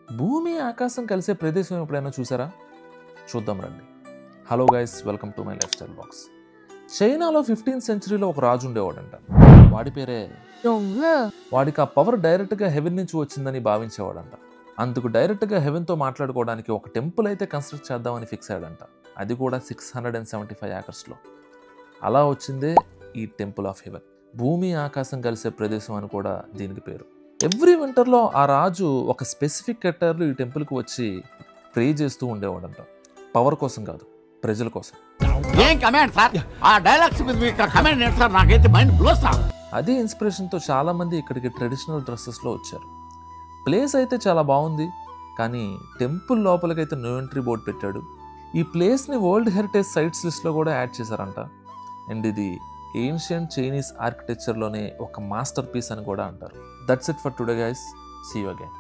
భూమి ఆకాశం కలిసే ప్రదేశం ఎప్పుడైనా చూసారా? చూద్దాం రండి. Hello guys, welcome to my life style box. చైనాలో 15th సెంచరీలో ఒక రాజు ఉండేవాడంట. వాడి పేరే వాడికి ఆ పవర్ డైరెక్ట్గా హెవెన్ నుంచి వచ్చిందని భావించేవాడంట. అందుకు డైరెక్ట్గా హెవెన్తో మాట్లాడుకోవడానికి ఒక టెంపుల్ అయితే కన్స్ట్రక్ట్ చేద్దామని ఫిక్స్ అయ్యాడంట. అది కూడా 675 ఏకర్స్లో. అలా వచ్చిందే ఈ టెంపుల్ ఆఫ్ హెవెన్. భూమి ఆకాశం కలిసే ప్రదేశం అని కూడా దీనికి పేరు. ఎవ్రీ వింటర్లో ఆ రాజు ఒక స్పెసిఫిక్ కట్టర్లు ఈ టెంపుల్కి వచ్చి ప్రే చేస్తూ ఉండేవాడంట. పవర్ కోసం కాదు, ప్రజల కోసం. అదే ఇన్స్పిరేషన్తో చాలామంది ఇక్కడికి ట్రెడిషనల్ డ్రెస్సెస్లో వచ్చారు. ప్లేస్ అయితే చాలా బాగుంది, కానీ టెంపుల్ లోపలికైతే నో ఎంట్రీ బోర్డు పెట్టాడు. ఈ ప్లేస్ని వరల్డ్ హెరిటేజ్ సైట్స్ లిస్ట్లో కూడా యాడ్ చేశారంట. అండ్ ఇది ఏన్షియంట్ చైనీస్ ఆర్కిటెక్చర్లోనే ఒక మాస్టర్ పీస్ అని కూడా అంటారు. That's it for today guys. See you again.